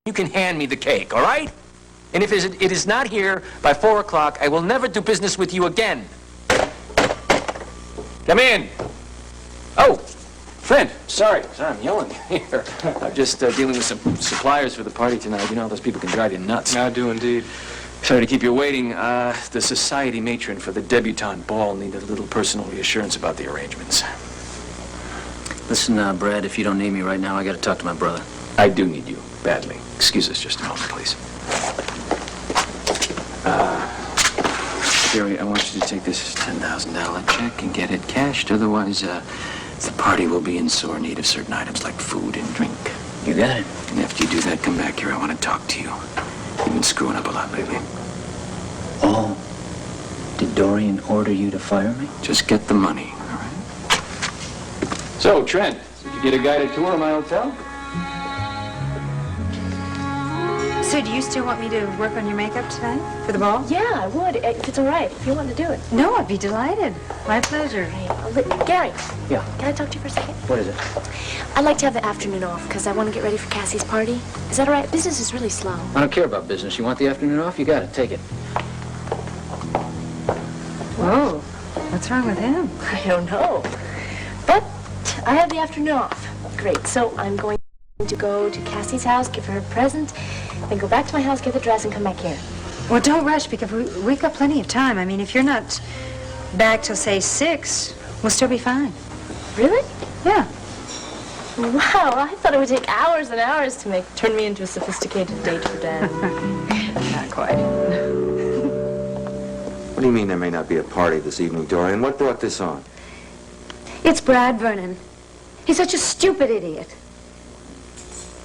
You can hand me the cake, all right? And if it is not here by 4 o'clock, I will never do business with you again. Come in. Oh, friend, sorry, I'm yelling here. I'm just dealing with some suppliers for the party tonight. You know, those people can drive you nuts. I do indeed. Sorry to keep you waiting. The society matron for the debutante ball needed a little personal reassurance about the arrangements. Listen, Brad, if you don't need me right now, I got to talk to my brother. I do need you, badly. Excuse us just a moment, please. Jerry, I want you to take this $10,000 check and get it cashed. Otherwise, the party will be in sore need of certain items like food and drink. You got it. And after you do that, come back here. I want to talk to you. You've been screwing up a lot lately. Oh, did Dorian order you to fire me? Just get the money, all right? So, Trent, did you get a guided tour of my hotel? So do you still want me to work on your makeup tonight for the ball? Yeah, I would, if it's all right, if you want to do it. No, I'd be delighted. My pleasure. Gary. Yeah. Can I talk to you for a second? What is it? I'd like to have the afternoon off because I want to get ready for Cassie's party. Is that all right? Business is really slow. I don't care about business. You want the afternoon off? You got it. Take it. Whoa, what's wrong with him? I don't know. But I have the afternoon off. Great. So I'm going to go to Cassie's house, give her a present, then go back to my house, get the dress, and come back here. Well, don't rush because we've got plenty of time. I mean, if you're not back till, say, 6, we'll still be fine. Really? Yeah. Wow, I thought it would take hours and hours to turn me into a sophisticated date for Dad. Not quite. What do you mean there may not be a party this evening, Dorian? What brought this on? It's Brad Vernon. He's such a stupid idiot.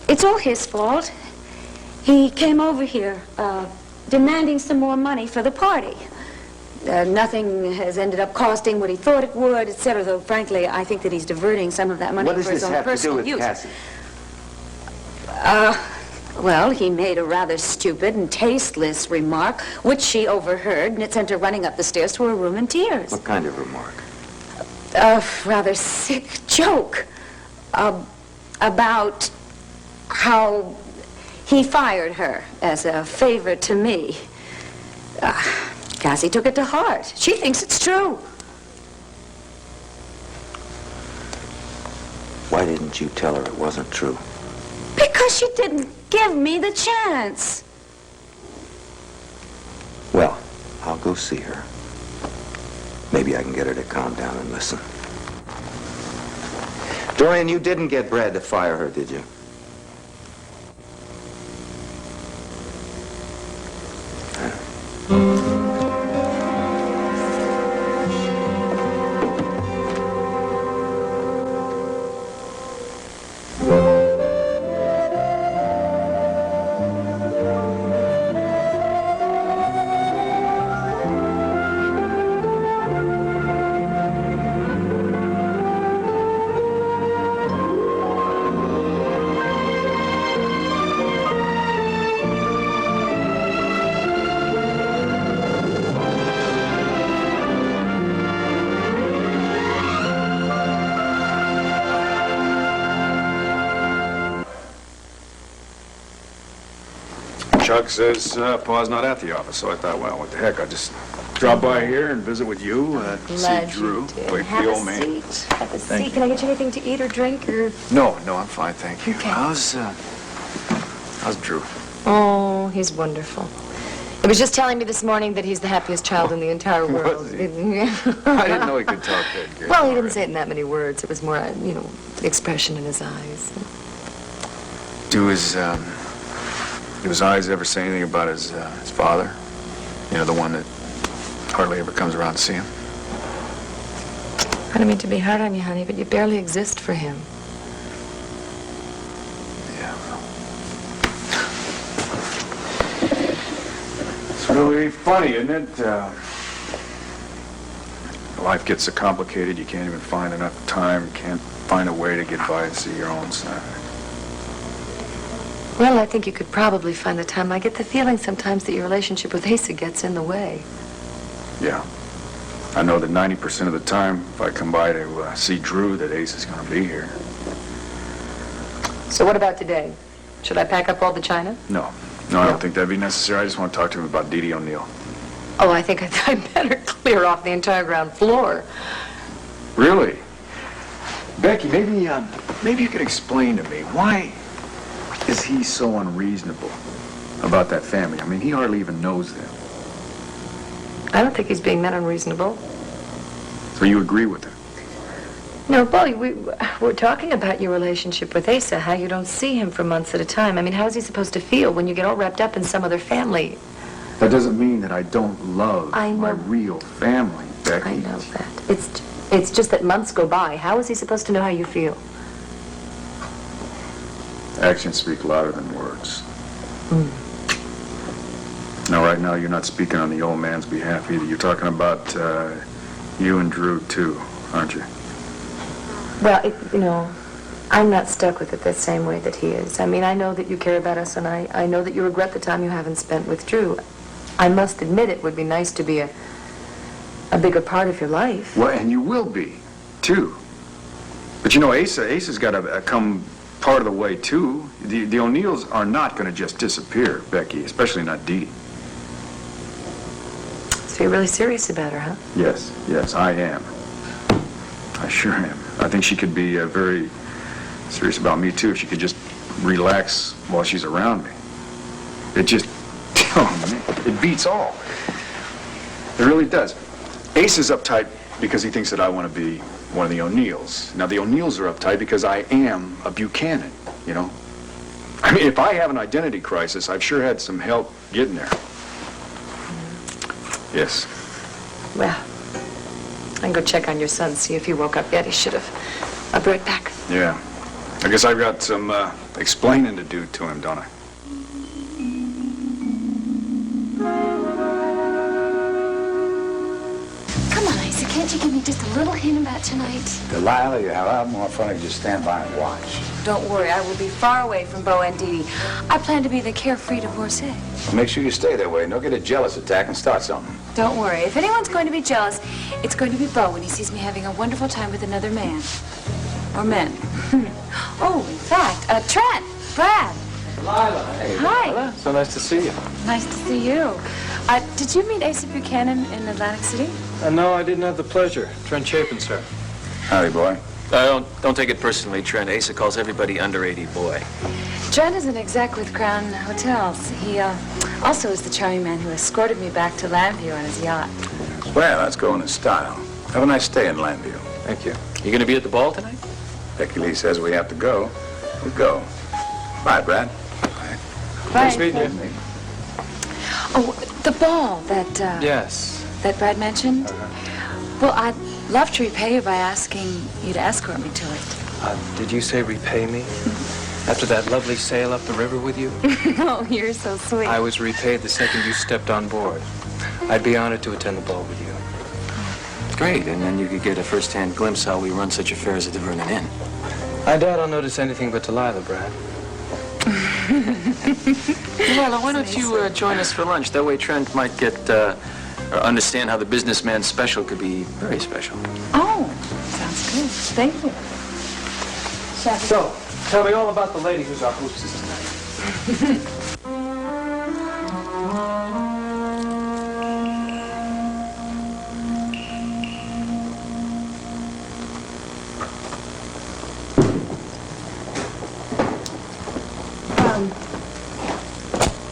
It's all his fault. He came over here demanding some more money for the party. Nothing has ended up costing what he thought it would, etc. Though, frankly, I think that he's diverting some of that money for his own personal use. What does this have to do with Cassie? Well, he made a rather stupid and tasteless remark, which she overheard, and it sent her running up the stairs to her room in tears. What kind of remark? A rather sick joke about how he fired her as a favor to me. Cassie took it to heart. She thinks it's true. Why didn't you tell her it wasn't true? Because she didn't give me the chance. Well, I'll go see her. Maybe I can get her to calm down and listen. Dorian, you didn't get Brad to fire her, did you? Chuck says Pa's not at the office, so I thought, well, what the heck, I'll just drop by here and visit with you, see Drew, wait for the old man. Have a seat. Can I get you anything to eat or drink, or? No, I'm fine, thank you. Okay. How's Drew? Oh, he's wonderful. He was just telling me this morning that he's the happiest child in the entire world. Was he? I didn't know he could talk that good. Well, he didn't say it in that many words. It was more, the expression in his eyes. Do his eyes ever say anything about his father? You know, the one that hardly ever comes around to see him? I don't mean to be hard on you, honey, but you barely exist for him. Yeah. It's really funny, isn't it? Life gets so complicated, you can't even find enough time, can't find a way to get by and see your own side. Well, I think you could probably find the time. I get the feeling sometimes that your relationship with Asa gets in the way. Yeah. I know that 90% of the time, if I come by to see Drew, that Ace is going to be here. So what about today? Should I pack up all the china? No. No, I don't think that'd be necessary. I just want to talk to him about Dee Dee O'Neill. Oh, I think I'd better clear off the entire ground floor. Really? Becky, maybe you could explain to me, why is he so unreasonable about that family? I mean, he hardly even knows them. I don't think he's being that unreasonable. So you agree with him? No, Bo, we're talking about your relationship with Asa, how you don't see him for months at a time. I mean, how is he supposed to feel when you get all wrapped up in some other family? That doesn't mean that I don't love I know. my real family, Becky. I know that. It's just that months go by. How is he supposed to know how you feel? Actions speak louder than words. Now, right now, you're not speaking on the old man's behalf either. You're talking about you and Drew, too, aren't you? Well, I'm not stuck with it the same way that he is. I mean, I know that you care about us, and I know that you regret the time you haven't spent with Drew. I must admit it would be nice to be a bigger part of your life. Well, and you will be, too. But Asa's got to come part of the way, too. The O'Neills are not going to just disappear, Becky, especially not Dee Dee. So you're really serious about her, huh? Yes, I am. I sure am. I think she could be very serious about me, too, if she could just relax while she's around me. It just, it beats all. It really does. Ace is uptight because he thinks that I want to be one of the O'Neills. Now, the O'Neills are uptight because I am a Buchanan, I mean, if I have an identity crisis, I've sure had some help getting there. Yes. Well, I can go check on your son, see if he woke up yet. He should have. I'll be right back. Yeah. I guess I've got some explaining to do to him, don't I? Come on, Asa, can't you give me just a little hint about tonight? Delilah, you have a lot more fun if you just stand by and watch. Don't worry, I will be far away from Bo and Dee Dee. I plan to be the carefree divorcee. Make sure you stay that way and don't get a jealous attack and start something. Don't worry. If anyone's going to be jealous, it's going to be Bo when he sees me having a wonderful time with another man. Or men. Oh, in fact, Trent, Brad. Lila, hey. Hi. Lila. So nice to see you. Nice to see you. Did you meet Asa Buchanan in Atlantic City? No, I didn't have the pleasure. Trent Chapin, sir. Howdy, boy. Don't take it personally, Trent. Asa calls everybody under 80 boy. Trent is an exec with Crown Hotels. He also is the charming man who escorted me back to Llanview on his yacht. Well, let's go in style. Have a nice stay in Llanview. Thank you. You gonna be at the ball tonight? Becky Lee says we have to go. We go. Bye, Brad. Nice meeting you. Oh, the ball that, Yes. that Brad mentioned? Well, I'd love to repay you by asking you to escort me to it. Did you say repay me? After that lovely sail up the river with you? Oh, you're so sweet. I was repaid the second you stepped on board. I'd be honored to attend the ball with you. Great, and then you could get a first-hand glimpse how we run such affairs at the Vernon Inn. I doubt I'll notice anything but Delilah, Brad. Delilah, why don't you join us for lunch? That way Trent might get, or understand how the businessman's special could be very special. Oh, sounds good. Thank you. So, tell me all about the lady who's our hostess tonight.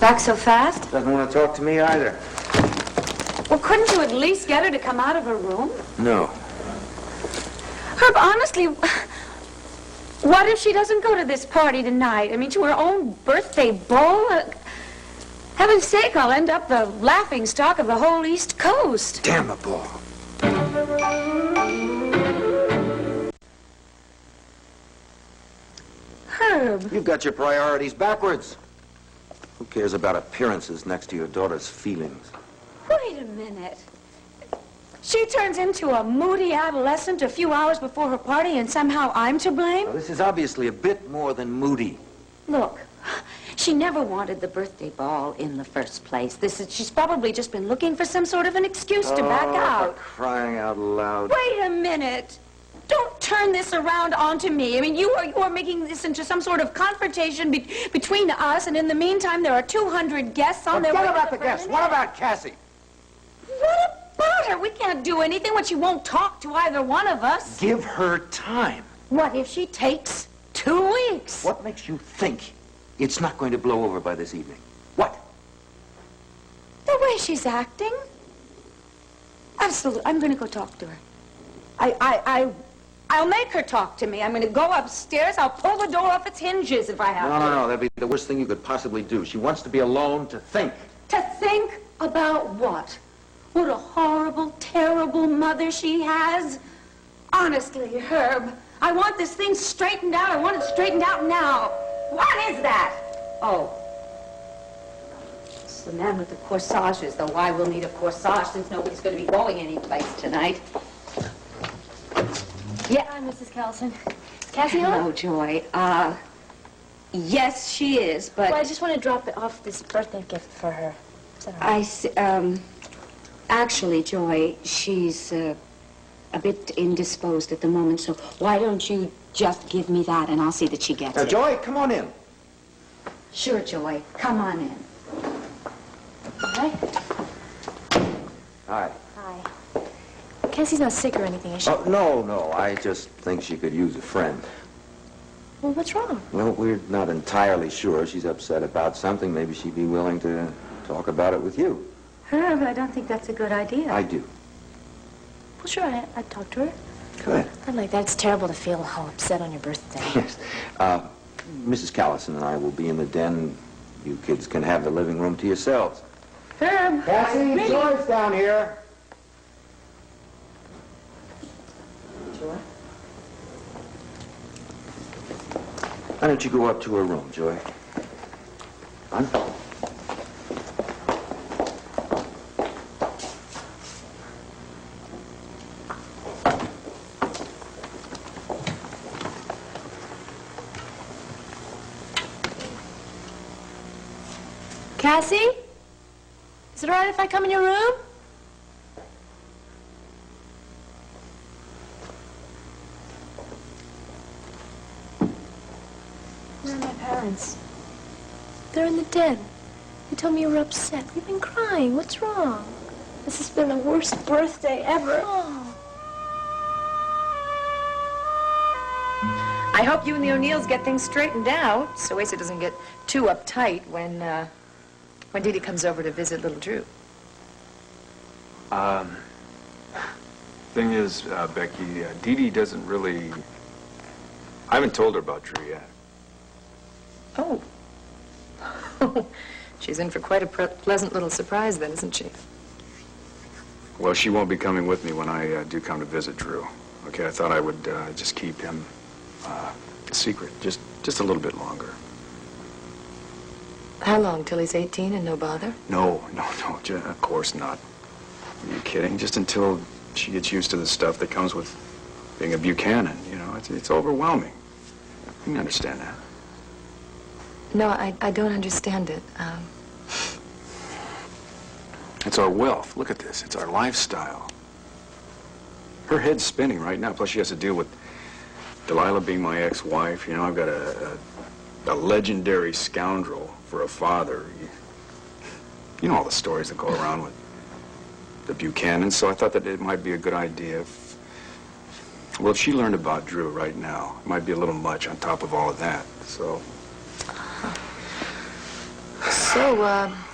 Back so fast? Doesn't want to talk to me either. Well, couldn't you at least get her to come out of her room? No. Herb, honestly, what if she doesn't go to this party tonight? I mean, to her own birthday ball? Heaven's sake, I'll end up the laughing stock of the whole East Coast. Damn the ball. Herb. You've got your priorities backwards. Who cares about appearances next to your daughter's feelings? Wait a minute. She turns into a moody adolescent a few hours before her party, and somehow I'm to blame? Well, this is obviously a bit more than moody. Look, she never wanted the birthday ball in the first place. She's probably just been looking for some sort of an excuse to back out. For crying out loud. Wait a minute. Don't turn this around onto me. I mean, you are making this into some sort of confrontation between us, and in the meantime, there are 200 guests on their way. Forget about the guests. What about Cassie? What about her? We can't do anything when she won't talk to either one of us. Give her time. What if she takes 2 weeks? What makes you think it's not going to blow over by this evening? What? The way she's acting. Absolutely. I'm going to go talk to her. I'll make her talk to me. I'm going to go upstairs. I'll pull the door off its hinges if I have to. No. That'd be the worst thing you could possibly do. She wants to be alone to think. To think about what? What a horrible, terrible mother she has. Honestly, Herb, I want this thing straightened out. I want it straightened out now. What is that? Oh. It's the man with the corsages, though why we'll need a corsage since nobody's going to be going anyplace tonight. Yeah, I'm Mrs. Callison. Cassie home? Hello, Joy. Yes, she is, but... Well, I just want to drop off this birthday gift for her. Is that all right? Actually, Joy, she's a bit indisposed at the moment, so why don't you just give me that and I'll see that she gets Now, it. Joy, come on in. Sure, Joy. Come on in. Hi. Hi. Hi. Cassie's not sick or anything, is she? Oh, no. I just think she could use a friend. Well, what's wrong? Well, we're not entirely sure. She's upset about something. Maybe she'd be willing to talk about it with you. Herb, I don't think that's a good idea. I do. Well, sure, I'd talk to her. Good. I'd like that. It's terrible to feel how upset on your birthday. Yes. Mrs. Callison and I will be in the den. You kids can have the living room to yourselves. Herb! Cassie, Joy's down here. Joy? Why don't you go up to her room, Joy? Huh? Cassie? Is it all right if I come in your room? Where are my parents? They're in the den. They told me you were upset. You've been crying. What's wrong? This has been the worst birthday ever. Oh. I hope you and the O'Neills get things straightened out so Asa doesn't get too uptight when Dee Dee comes over to visit little Drew. Thing is, Becky, Dee Dee doesn't really... I haven't told her about Drew yet. Oh. She's in for quite a pleasant little surprise then, isn't she? Well, she won't be coming with me when I do come to visit Drew. Okay, I thought I would just keep him a secret, just a little bit longer. How long, till he's 18 and no bother? No, of course not. Are you kidding? Just until she gets used to the stuff that comes with being a Buchanan, you know. It's overwhelming. You can understand that. No, I don't understand it. It's our wealth. Look at this. It's our lifestyle. Her head's spinning right now. Plus, she has to deal with Delilah being my ex-wife. You know, I've got a legendary scoundrel for a father. You know all the stories that go around with the Buchanans, so I thought that it might be a good idea if... Well, if she learned about Drew right now, it might be a little much on top of all of that, so... So,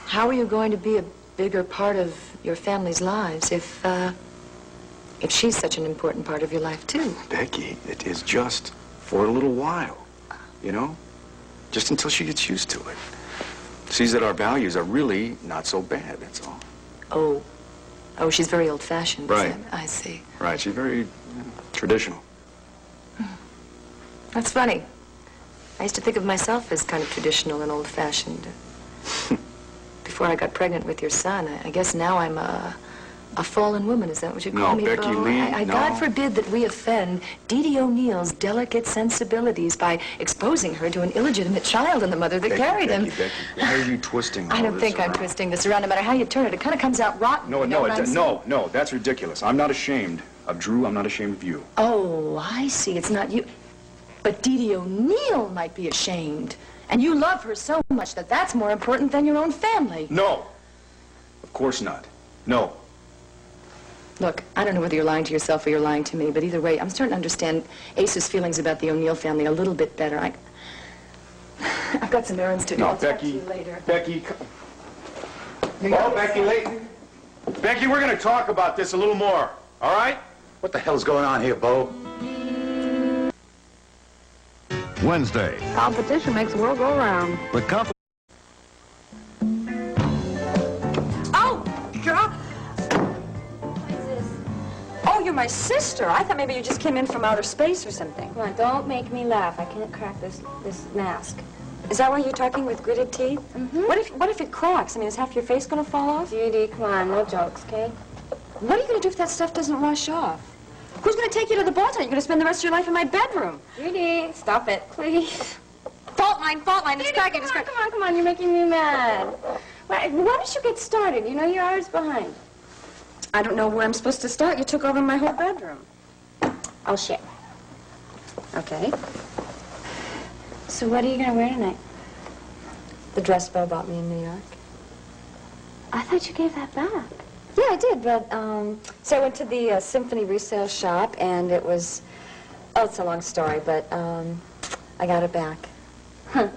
how are you going to be a bigger part of your family's lives if she's such an important part of your life, too? Becky, it is just for a little while, you know? Just until she gets used to it. Sees that our values are really not so bad, that's all. Oh, she's very old-fashioned. Right. I see. Right, she's very traditional. That's funny. I used to think of myself as kind of traditional and old-fashioned. Before I got pregnant with your son, I guess now I'm a fallen woman. Is that what you call No, me? Becky Lee, no. God forbid that we offend Dee Dee O'Neill's delicate sensibilities by exposing her to an illegitimate child and the mother that carried him. Becky, why are you twisting all I don't this think I'm around? twisting this around. No matter how you turn it, it kind of comes out rotten. No, you know what I'm saying? no, that's ridiculous. I'm not ashamed of Drew. I'm not ashamed of you. Oh, I see. It's not you. But Dee Dee O'Neill might be ashamed. And you love her so much that that's more important than your own family. No. Of course not. No. Look, I don't know whether you're lying to yourself or you're lying to me, but either way, I'm starting to understand Ace's feelings about the O'Neill family a little bit better. I've got some errands to do. No, I'll talk Becky. to you later. Becky. Oh, Becky, Layton. Becky, we're going to talk about this a little more, all right? What the hell's going on here, Bo? Wednesday. Competition makes the world go round. The Oh, drop. Oh, you're my sister. I thought maybe you just came in from outer space or something. Come on, don't make me laugh. I can't crack this mask. Is that why you're talking with gritted teeth? Mm-hmm. What if it cracks? I mean, is half your face gonna fall off? Judy, come on, no jokes, okay? What are you gonna do if that stuff doesn't wash off? Who's gonna take you to the ball tonight? You're gonna spend the rest of your life in my bedroom. Judy, stop it, please. Fault line, it's cracking, it's cracking. Come on, you're making me mad. Why don't you get started? You know you're hours behind. I don't know where I'm supposed to start. You took over my whole bedroom. I'll share. Okay. So what are you gonna wear tonight? The dress Bo bought me in New York. I thought you gave that back. Yeah, I did, but, so I went to the Symphony resale shop, and it was, oh, it's a long story, but, I got it back. Huh.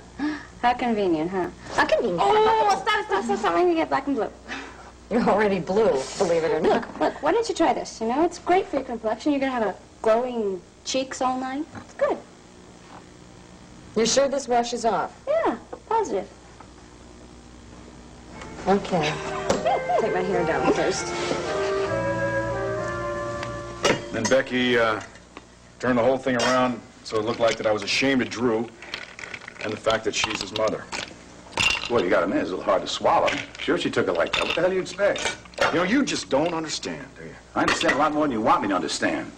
How convenient, huh? How convenient. Oh, stop. I'm going to get black and blue. You're already blue, believe it or not. Look, why don't you try this? You know, it's great for your complexion. You're going to have a glowing cheeks all night. It's good. You're sure this washes off? Yeah, positive. Okay. Take my hair down first. Then Becky turned the whole thing around so it looked like that I was ashamed of Drew and the fact that she's his mother. Well, you got to admit, it's a little hard to swallow. Sure, she took it like that. What the hell do you expect? You know, you just don't understand, do you? I understand a lot more than you want me to understand.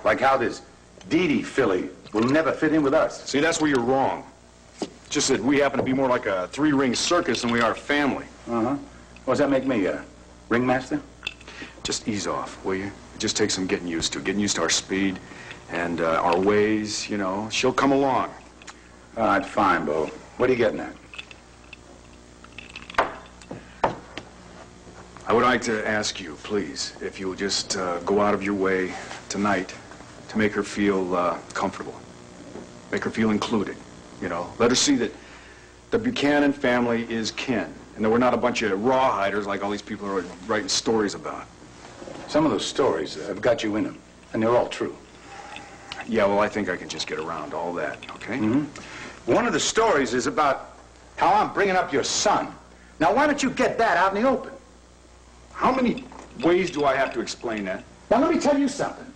Like how this Dee Dee filly will never fit in with us. See, that's where you're wrong. Just that we happen to be more like a three-ring circus than we are a family. Uh-huh. What does that make me, ringmaster? Just ease off, will you? It just takes some getting used to our speed and our ways, you know. She'll come along. All right, fine, Bo. What are you getting at? I would like to ask you, please, if you would just go out of your way tonight to make her feel comfortable. Make her feel included, you know. Let her see that the Buchanan family is kin, and that we're not a bunch of rawhiders like all these people are writing stories about. Some of those stories have got you in them, and they're all true. Yeah, well, I think I can just get around all that, okay? Mm-hmm. One of the stories is about how I'm bringing up your son. Now, why don't you get that out in the open? How many ways do I have to explain that? Now, let me tell you something.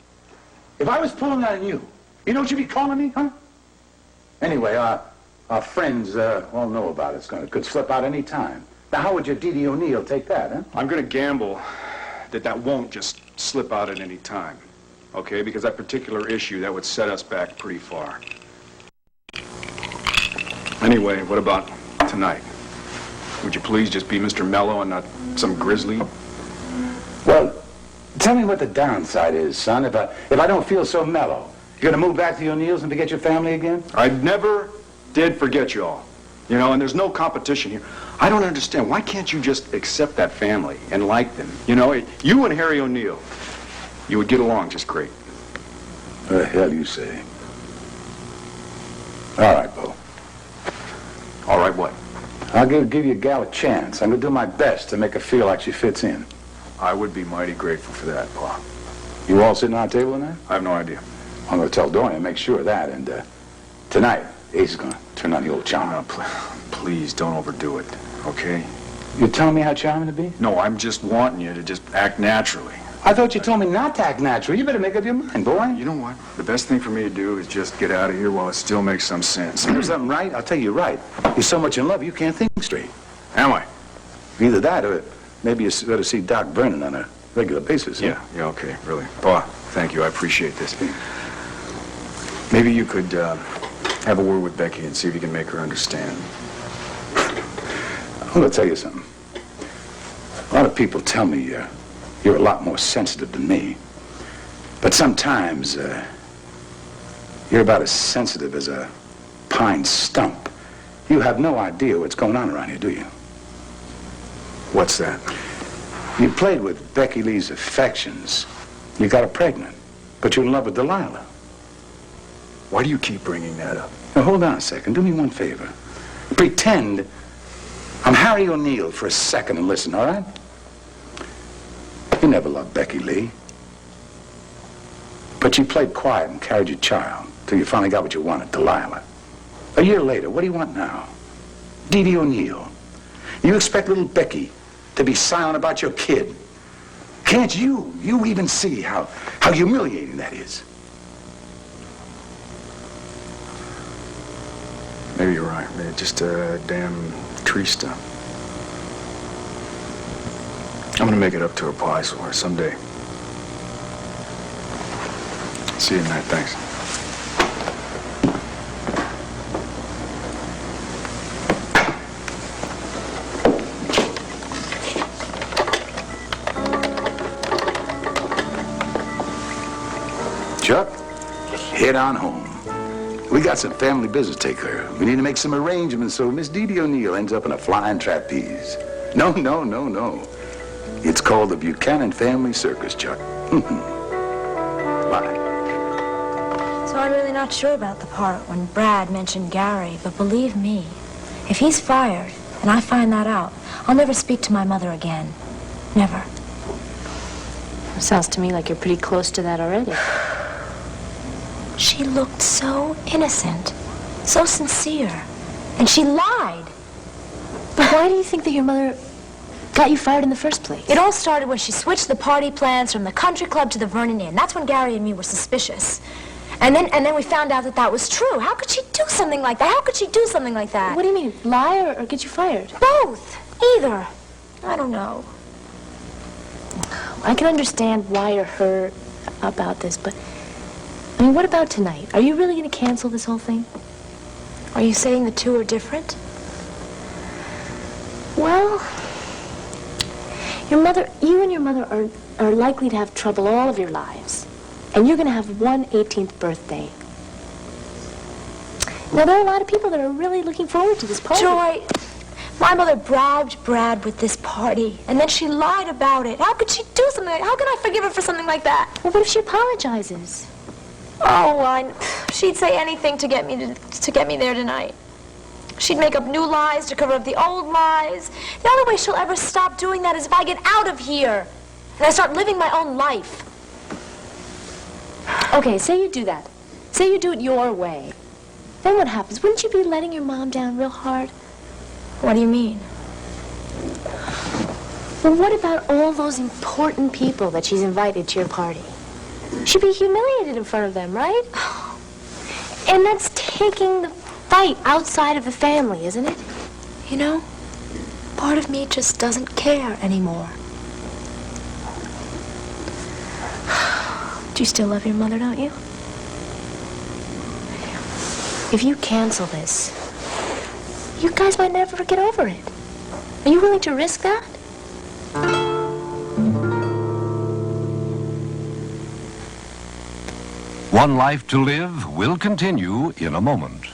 If I was pulling that on you, you know what you'd be calling me, huh? Anyway, our friends all know about it. It could slip out any time. Now, how would your Dee Dee O'Neill take that, huh? I'm going to gamble that won't just slip out at any time, okay? Because that particular issue, that would set us back pretty far. Anyway, what about tonight? Would you please just be Mr. Mello and not some grizzly? Well, tell me what the downside is, son. If I don't feel so mellow, you're going to move back to the O'Neills and forget your family again? I never did forget you all. You know, and there's no competition here. I don't understand. Why can't you just accept that family and like them? You know, you and Harry O'Neill, you would get along just great. What the hell you say? All right, Bo. All right, what? I'll give your gal a chance. I'm going to do my best to make her feel like she fits in. I would be mighty grateful for that, Pa. You all sitting on a table tonight? I have no idea. I'm going to tell Dorian and make sure of that. And tonight, Ace is going to turn on the old charm. No, please don't overdo it, okay? You're telling me how charming to be? No, I'm just wanting you to just act naturally. I thought you told me not to act natural. You better make up your mind, boy. You know what? The best thing for me to do is just get out of here while it still makes some sense. There's something right? I'll tell you right. You're so much in love, you can't think straight. Am I? Either that or maybe you better see Doc Vernon on a regular basis. Huh? Yeah, okay, really. Pa, thank you. I appreciate this. Maybe you could have a word with Becky and see if you can make her understand. I'm going to tell you something. A lot of people tell me you're a lot more sensitive than me. But sometimes, you're about as sensitive as a pine stump. You have no idea what's going on around here, do you? What's that? You played with Becky Lee's affections. You got her pregnant, but you're in love with Delilah. Why do you keep bringing that up? Now, hold on a second. Do me one favor. Pretend I'm Harry O'Neill for a second and listen, all right? You never loved Becky Lee. But you played quiet and carried your child till you finally got what you wanted, Delilah. A year later, what do you want now? Dee Dee O'Neill. You expect little Becky to be silent about your kid? Can't you even see how humiliating that is? Maybe you're right. Maybe just damn tree stump. I'm gonna make it up to her pie somewhere someday. See you tonight. Thanks. Chuck, head on home. We got some family business to take care of. We need to make some arrangements so Miss Dee Dee O'Neill ends up in a flying trapeze. No. It's called the Buchanan Family Circus, Chuck. Bye. So I'm really not sure about the part when Brad mentioned Gary, but believe me, if he's fired and I find that out, I'll never speak to my mother again. Never. Sounds to me like you're pretty close to that already. She looked so innocent, so sincere, and she lied. But why do you think that your mother got you fired in the first place? It all started when she switched the party plans from the country club to the Vernon Inn. That's when Gary and me were suspicious. And then we found out that that was true. How could she do something like that? How could she do something like that? What do you mean, lie or get you fired? Both. Either. I don't know. I can understand why you're hurt about this, but I mean, what about tonight? Are you really going to cancel this whole thing? Are you saying the two are different? Well, you and your mother are likely to have trouble all of your lives. And you're going to have one 18th birthday. Now, there are a lot of people that are really looking forward to this party. Joy, my mother bribed Brad with this party, and then she lied about it. How could she do something like that? How can I forgive her for something like that? Well, what if she apologizes? Oh, she'd say anything to get me there tonight. She'd make up new lies to cover up the old lies. The only way she'll ever stop doing that is if I get out of here and I start living my own life. Okay, say you do that. Say you do it your way. Then what happens? Wouldn't you be letting your mom down real hard? What do you mean? Well, what about all those important people that she's invited to your party? She'd be humiliated in front of them, right? And that's taking the fight outside of the family, isn't it? You know, part of me just doesn't care anymore. Do you still love your mother, don't you? If you cancel this, you guys might never get over it. Are you willing to risk that? One Life to Live will continue in a moment.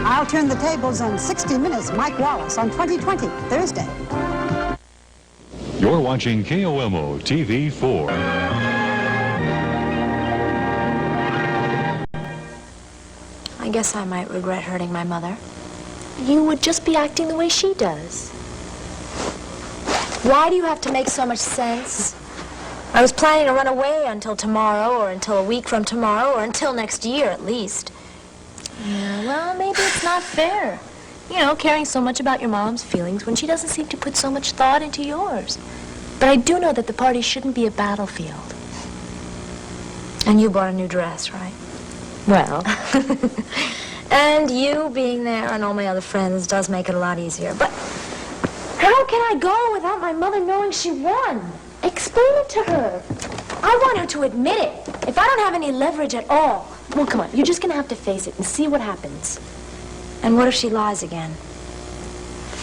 I'll turn the tables on 60 Minutes, Mike Wallace, on 2020, Thursday. You're watching KOMO TV 4. I guess I might regret hurting my mother. You would just be acting the way she does. Why do you have to make so much sense? I was planning to run away until tomorrow, or until a week from tomorrow, or until next year at least. Yeah, well, maybe it's not fair. You know, caring so much about your mom's feelings when she doesn't seem to put so much thought into yours. But I do know that the party shouldn't be a battlefield. And you bought a new dress, right? Well. And you being there and all my other friends does make it a lot easier. But how can I go without my mother knowing she won? Explain it to her. I want her to admit it. If I don't have any leverage at all. Well, come on. You're just going to have to face it and see what happens. And what if she lies again?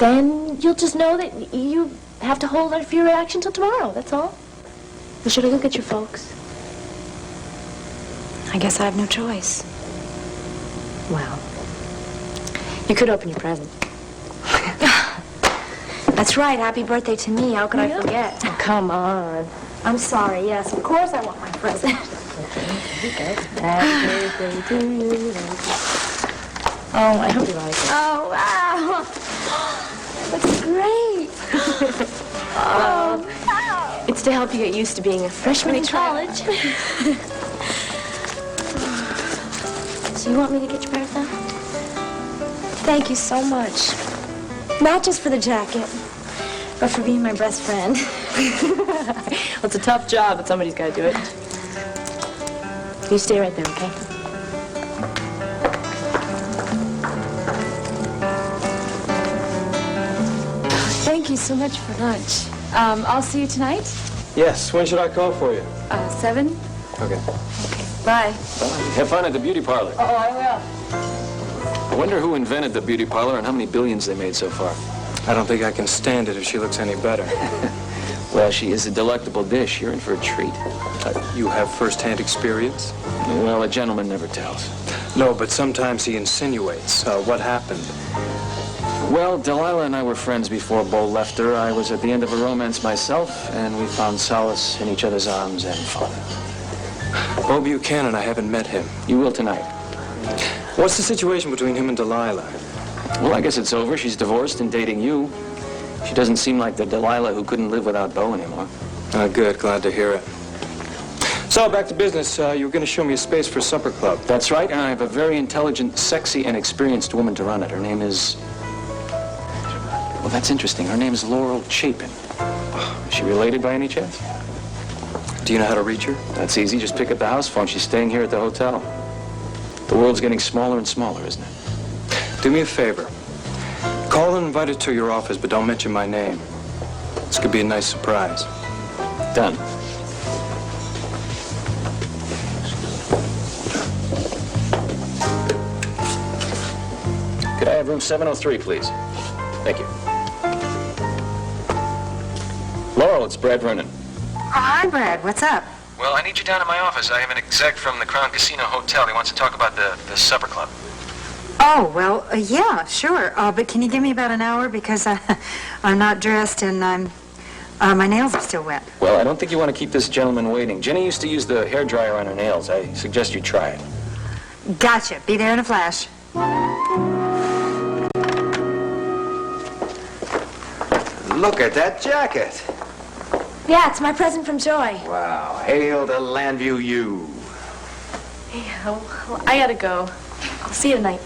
Then you'll just know that you have to hold on for your reaction till tomorrow, that's all. Or should I go get your folks? I guess I have no choice. Well, you could open your present. That's right. Happy birthday to me. How could I forget? Oh, come on. I'm sorry. Yes, of course I want my present. Happy birthday to you. Oh, I hope you like it. Oh, wow. That's great. Oh, it's to help you get used to being a freshman in college. So you want me to get your marathon? Thank you so much. Not just for the jacket, but for being my best friend. Well, it's a tough job, but somebody's got to do it. You stay right there, okay? Thank you so much for lunch. I'll see you tonight? Yes, when should I call for you? 7? Okay. Bye. Have fun at the beauty parlor. Oh, I will. I wonder who invented the beauty parlor and how many billions they made so far. I don't think I can stand it if she looks any better. Well, she is a delectable dish. You're in for a treat. You have first-hand experience? Well, a gentleman never tells. No, but sometimes he insinuates. What happened? Well, Delilah and I were friends before Bo left her. I was at the end of a romance myself, and we found solace in each other's arms and fun. Bo Buchanan, I haven't met him. You will tonight. What's the situation between him and Delilah? Well, I guess it's over. She's divorced and dating you. She doesn't seem like the Delilah who couldn't live without Bo anymore. Good. Glad to hear it. So, back to business. You were going to show me a space for supper club. That's right, and I have a very intelligent, sexy, and experienced woman to run it. Her name is... Well, that's interesting. Her name is Laurel Chapin. Is she related by any chance? Do you know how to reach her? That's easy. Just pick up the house phone. She's staying here at the hotel. The world's getting smaller and smaller, isn't it? Do me a favor. Call and invite her to your office, but don't mention my name. This could be a nice surprise. Done. Could I have room 703, please? Thank you. Laurel, it's Brad Vernon. Oh, hi, Brad. What's up? Well, I need you down at my office. I have an exec from the Crown Casino Hotel. He wants to talk about the supper club. Oh, well, yeah, sure. But can you give me about an hour? Because I'm not dressed and my nails are still wet. Well, I don't think you want to keep this gentleman waiting. Jenny used to use the hairdryer on her nails. I suggest you try it. Gotcha. Be there in a flash. Look at that jacket. Yeah, it's my present from Joy. Wow. Hail to Llanview, you. Yeah, well, I gotta go. I'll see you tonight.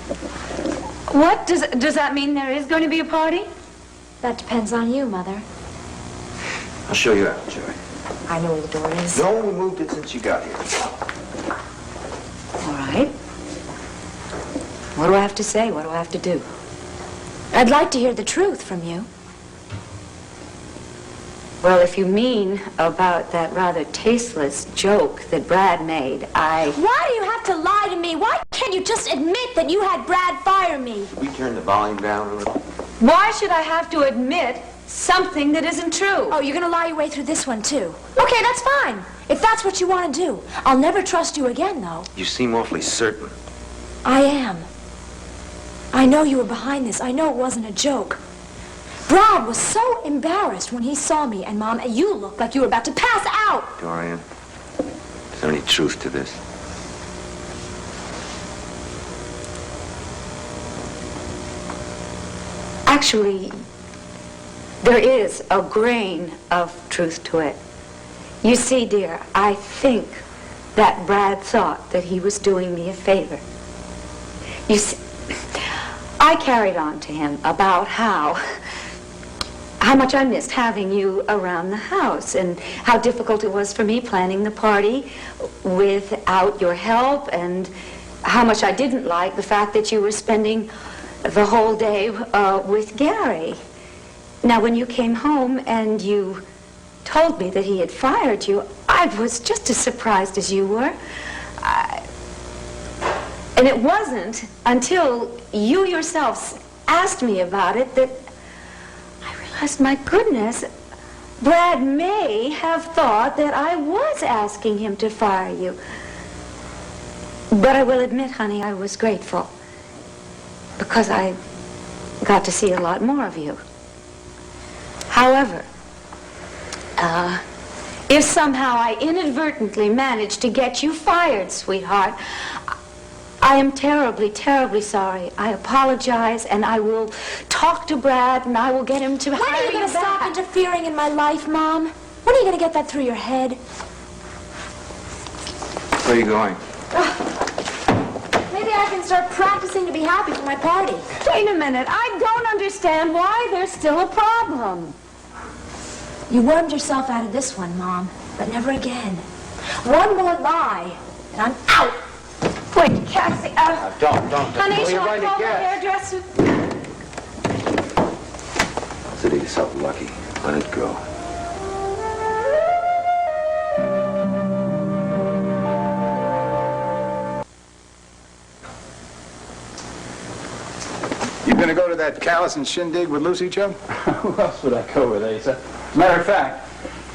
What? Does that mean there is going to be a party? That depends on you, Mother. I'll show you out, Joy. I know where the door is. No, we moved it since you got here. All right. What do I have to say? What do I have to do? I'd like to hear the truth from you. Well, if you mean about that rather tasteless joke that Brad made, Why do you have to lie to me? Why can't you just admit that you had Brad fire me? Could we turn the volume down a little? Why should I have to admit something that isn't true? Oh, you're gonna lie your way through this one, too. Okay, that's fine. If that's what you want to do. I'll never trust you again, though. You seem awfully certain. I am. I know you were behind this. I know it wasn't a joke. Brad was so embarrassed when he saw me, and Mom, you looked like you were about to pass out. Dorian, is there any truth to this? Actually, there is a grain of truth to it. You see, dear, I think that Brad thought that he was doing me a favor. You see, I carried on to him about how much I missed having you around the house and how difficult it was for me planning the party without your help, and how much I didn't like the fact that you were spending the whole day with Gary. Now, when you came home and you told me that he had fired you, I was just as surprised as you were. And it wasn't until you yourselves asked me about it that because, my goodness, Brad may have thought that I was asking him to fire you. But I will admit, honey, I was grateful because I got to see a lot more of you. However, if somehow I inadvertently managed to get you fired, sweetheart, I am terribly, terribly sorry. I apologize, and I will talk to Brad, and I will get him to hire you back. When are you going to stop interfering in my life, Mom? When are you going to get that through your head? Where are you going? Maybe I can start practicing to be happy for my party. Wait a minute. I don't understand why there's still a problem. You wormed yourself out of this one, Mom, but never again. One more lie, and I'm out. Wait, Cassie, Don't. honey, shall I call the hairdresser? Consider yourself lucky. Let it go. You gonna go to that callous and shindig with Lucy, Chuck? Who else would I go with, Asa? Matter of fact,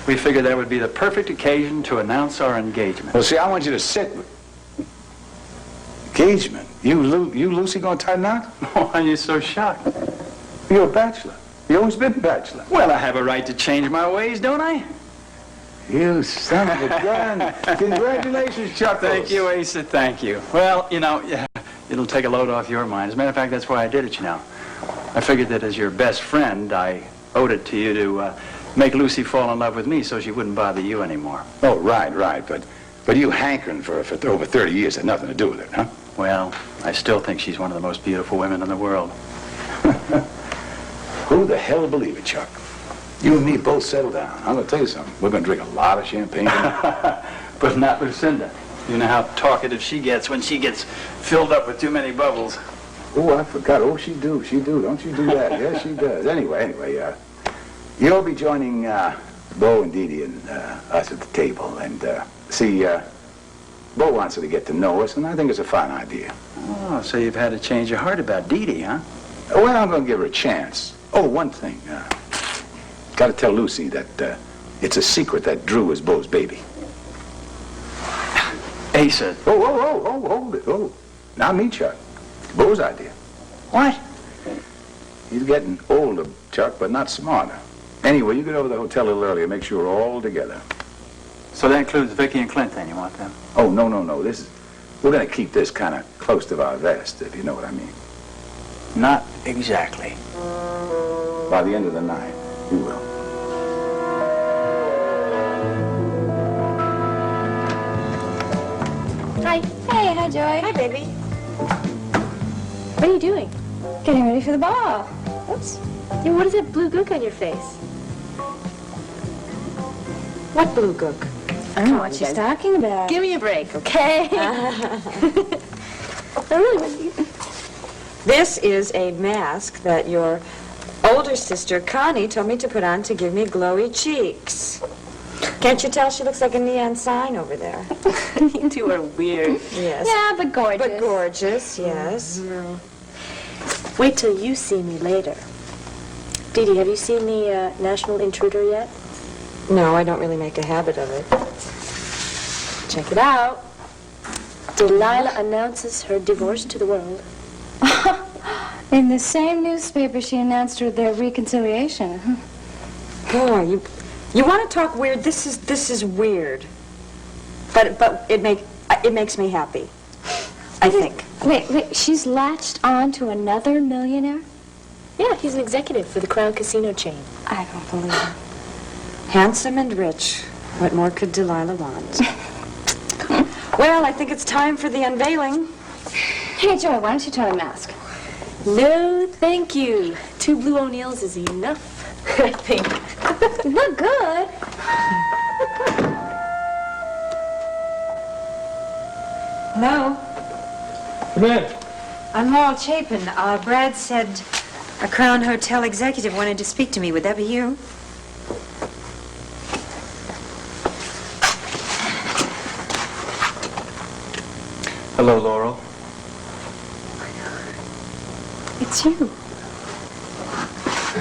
we figured that would be the perfect occasion to announce our engagement. Well, see, I want you to sit with... Engagement? You Lucy, gonna tie the knot? Why are you so shocked? You're a bachelor. You always been a bachelor. Well, I have a right to change my ways, don't I? You son of a gun. Congratulations, Chuck. Thank you, Asa, thank you. Well, you know, it'll take a load off your mind. As a matter of fact, that's why I did it, you know. I figured that as your best friend, I owed it to you to make Lucy fall in love with me so she wouldn't bother you anymore. Oh, right. But you hankering for over 30 years had nothing to do with it, huh? Well, I still think she's one of the most beautiful women in the world. Who the hell would believe it, Chuck? You and me both settle down. I'm gonna tell you something. We're gonna drink a lot of champagne. But not Lucinda. You know how talkative she gets when she gets filled up with too many bubbles. Oh, I forgot. Oh, she do. Don't you do that? Yes, she does. Anyway, you'll be joining Bo and Dee Dee and us at the table. And, see, Bo wants her to get to know us, and I think it's a fine idea. Oh, so you've had a change of heart about Dee Dee, huh? Well, I'm going to give her a chance. Oh, one thing. Got to tell Lucy that it's a secret that Drew is Bo's baby. Asa. Oh, hold it. Oh, not me, Chuck. Bo's idea. What? He's getting older, Chuck, but not smarter. Anyway, you get over to the hotel a little earlier. Make sure we're all together. So that includes Viki and Clint, then? You want them? Oh, no. We're going to keep this kind of close to our vest, if you know what I mean. Not exactly. By the end of the night, we will. Hi. Hey, hi, Joy. Hi, baby. What are you doing? Getting ready for the ball. Oops. Hey, what is that blue gook on your face? What blue gook? I don't know what she's talking about. Give me a break, okay? Really, This is a mask that your older sister, Connie, told me to put on to give me glowy cheeks. Can't you tell she looks like a neon sign over there? You two are weird. Yes. Yeah, but gorgeous. But gorgeous, yes. Mm-hmm. Wait till you see me later. Dee Dee, have you seen the National Intruder yet? No, I don't really make a habit of it. Check it out. Delilah announces her divorce to the world. In the same newspaper, she announced their reconciliation. Boy, you want to talk weird? This is weird. But it makes me happy. I think. Wait, she's latched on to another millionaire? Yeah, he's an executive for the Crown Casino chain. I don't believe it. Handsome and rich. What more could Delilah want? Well, I think it's time for the unveiling. Hey, Joy, why don't you try a mask? No, thank you. 2 blue O'Neills is enough, I think. You look good. Hello? Come in. I'm Laurel Chapin. Brad said a Crown Hotel executive wanted to speak to me. Would that be you? Hello, Laurel. It's you.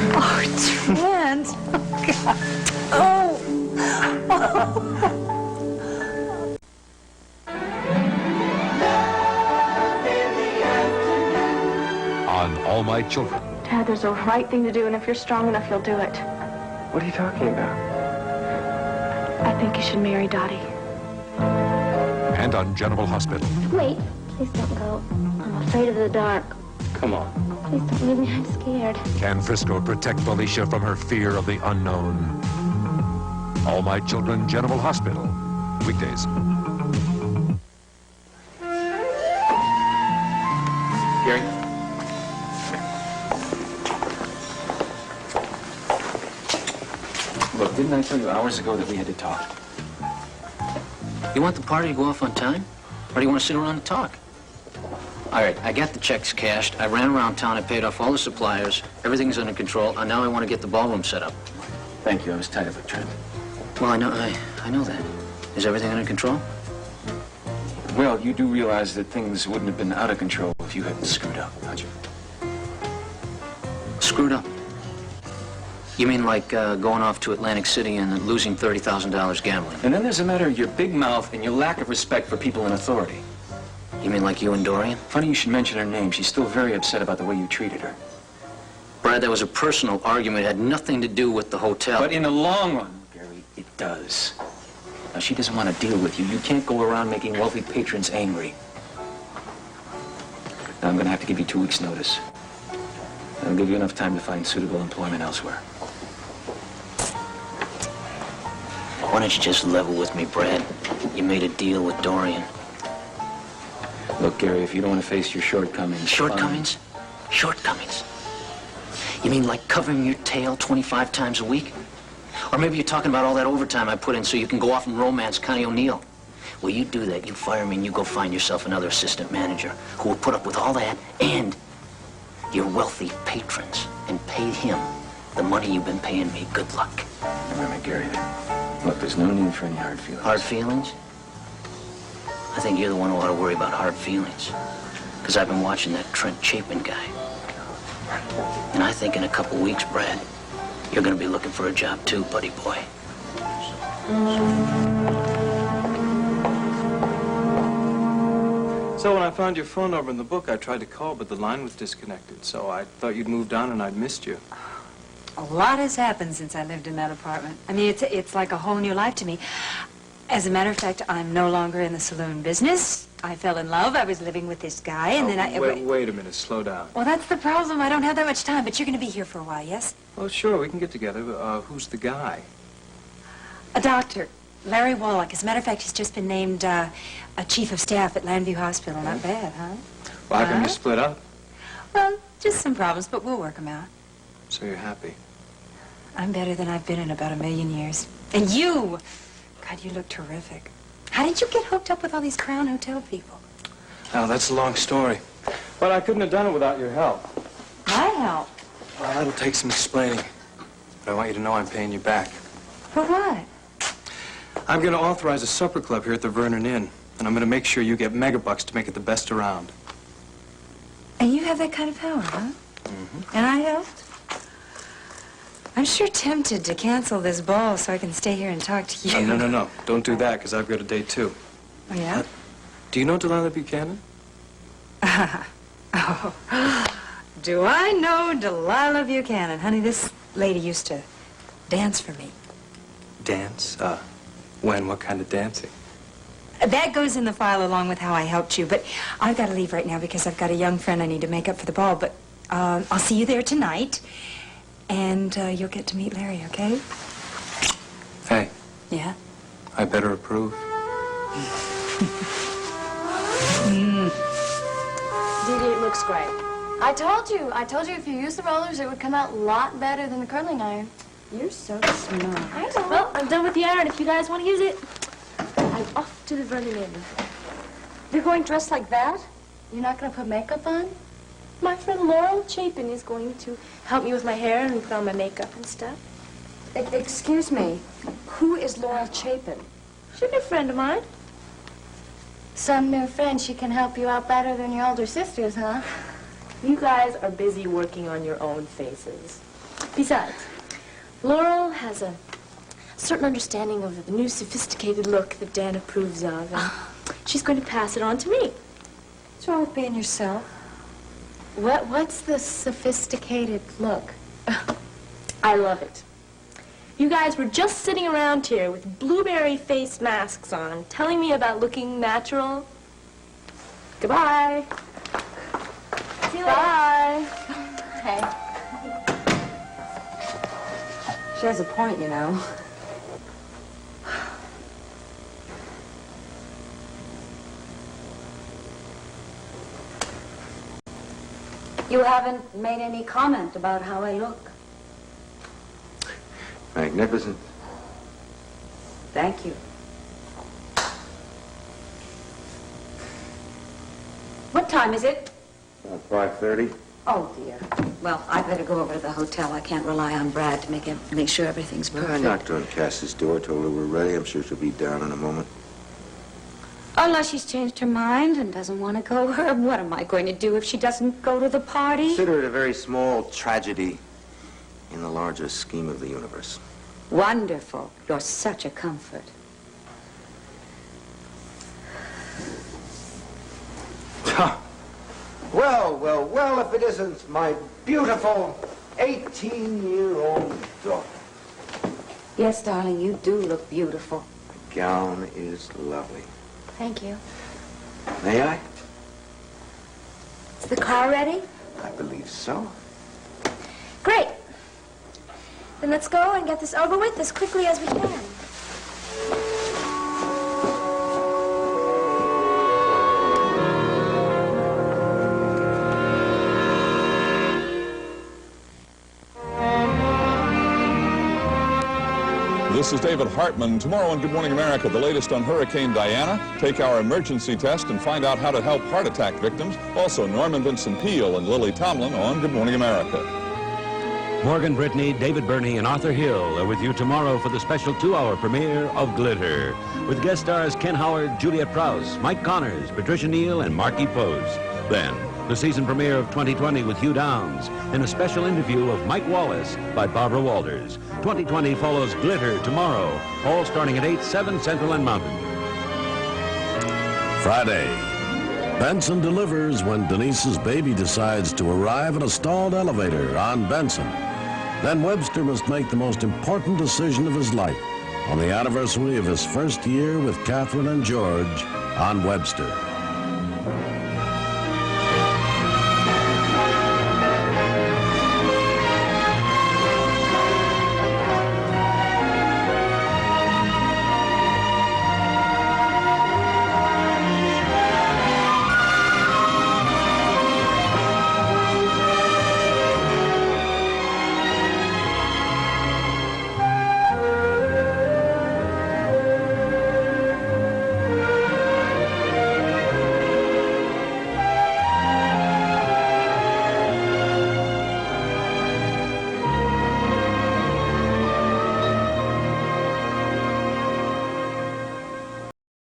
Oh, Trent. Oh, God. On All My Children. Dad, there's a right thing to do, and if you're strong enough, you'll do it. What are you talking about? I think you should marry Dottie. And on General Hospital. Wait, please don't go. I'm afraid of the dark. Come on. Please don't leave me, I'm scared. Can Frisco protect Felicia from her fear of the unknown? All My Children, General Hospital. Weekdays. Gary? Look, didn't I tell you hours ago that we had to talk? You want the party to go off on time? Or do you want to sit around and talk? All right, I got the checks cashed. I ran around town. I paid off all the suppliers. Everything's under control. And now I want to get the ballroom set up. Thank you. I was tired of it, Trent. Well, I know that. Is everything under control? Well, you do realize that things wouldn't have been out of control if you hadn't screwed up, don't you? Screwed up? You mean like going off to Atlantic City and losing $30,000 gambling? And then there's a matter of your big mouth and your lack of respect for people in authority. You mean like you and Dorian? Funny you should mention her name. She's still very upset about the way you treated her. Brad, that was a personal argument. It had nothing to do with the hotel. But in the long run, Gary, it does. Now, she doesn't want to deal with you. You can't go around making wealthy patrons angry. Now, I'm going to have to give you 2 weeks' notice. That'll give you enough time to find suitable employment elsewhere. Why don't you just level with me, Brad? You made a deal with Dorian. Look, Gary, if you don't want to face your shortcomings... Shortcomings? Shortcomings? You mean like covering your tail 25 times a week? Or maybe you're talking about all that overtime I put in so you can go off and romance Connie O'Neill. Well, you do that, you fire me, and you go find yourself another assistant manager who will put up with all that and your wealthy patrons and pay him the money you've been paying me. Good luck. Remember, Gary, look, there's no need for any hard feelings. Hard feelings? I think you're the one who ought to worry about hard feelings. Because I've been watching that Trent Chapin guy. And I think in a couple weeks, Brad, you're going to be looking for a job too, buddy boy. So when I found your phone number in the book, I tried to call, but the line was disconnected. So I thought you'd moved on and I'd missed you. A lot has happened since I lived in that apartment. I mean, it's like a whole new life to me. As a matter of fact, I'm no longer in the saloon business. I fell in love. I was living with this guy, and then I... Wait a minute. Slow down. Well, that's the problem. I don't have that much time, but you're going to be here for a while, yes? Oh, sure. We can get together. Who's the guy? A doctor. Larry Wallach. As a matter of fact, he's just been named a chief of staff at Llanview Hospital. Not bad, huh? Well, how come you split up? Well, just some problems, but we'll work them out. So you're happy? I'm better than I've been in about 1,000,000 years. And you! God, you look terrific. How did you get hooked up with all these Crown Hotel people? Now, that's a long story. But I couldn't have done it without your help. My help? Well, that'll take some explaining. But I want you to know I'm paying you back. For what? I'm going to authorize a supper club here at the Vernon Inn. And I'm going to make sure you get megabucks to make it the best around. And you have that kind of power, huh? Mm-hmm. And I helped? I'm sure tempted to cancel this ball so I can stay here and talk to you. No. Don't do that, because I've got a date, too. Oh, yeah? Do you know Delilah Buchanan? Oh, do I know Delilah Buchanan? Honey, this lady used to dance for me. Dance? When? What kind of dancing? That goes in the file along with how I helped you, but I've got to leave right now because I've got a young friend I need to make up for the ball, but I'll see you there tonight, and you'll get to meet Larry, okay? Hey. Yeah? I better approve. Dee Dee, it looks great. I told you if you use the rollers, it would come out a lot better than the curling iron. You're so smart. I know. Well, I'm done with the iron. If you guys want to use it, I'm off to the Vernon Inn. You're going dressed like that? You're not going to put makeup on? My friend Laurel Chapin is going to help me with my hair and put on my makeup and stuff. Excuse me. Who is Laurel Chapin? She's a new friend of mine. Some new friend. She can help you out better than your older sisters, huh? You guys are busy working on your own faces. Besides, Laurel has a certain understanding of the new sophisticated look that Dan approves of, and she's going to pass it on to me. What's wrong with being yourself? What's the sophisticated look? I love it. You guys were just sitting around here with blueberry face masks on, telling me about looking natural. Goodbye. See you later. Bye. Hey. She has a point, you know. You haven't made any comment about how I look. Magnificent. Thank you. What time is it? 5:30. Oh, dear. Well, I better go over to the hotel. I can't rely on Brad to make sure everything's perfect. I knocked on Cass's door, told her we're ready. I'm sure she'll be down in a moment. Unless she's changed her mind and doesn't want to go. What am I going to do if she doesn't go to the party? Consider it a very small tragedy in the larger scheme of the universe. Wonderful. You're such a comfort. Well, if it isn't my beautiful 18-year-old daughter. Yes, darling, you do look beautiful. The gown is lovely. Thank you. May I? Is the car ready? I believe so. Great. Then let's go and get this over with as quickly as we can. This is David Hartman. Tomorrow on Good Morning America, the latest on Hurricane Diana. Take our emergency test and find out how to help heart attack victims. Also, Norman Vincent Peale and Lily Tomlin on Good Morning America. Morgan Brittany, David Burney, and Arthur Hill are with you tomorrow for the special 2-hour premiere of Glitter, with guest stars Ken Howard, Juliet Prowse, Mike Connors, Patricia Neal, and Marky Pose. Then, the season premiere of 2020 with Hugh Downs, and a special interview of Mike Wallace by Barbara Walters. 2020 follows Glitter tomorrow, all starting at 8, 7 Central and Mountain. Friday. Benson delivers when Denise's baby decides to arrive at a stalled elevator on Benson. Then Webster must make the most important decision of his life on the anniversary of his first year with Catherine and George on Webster.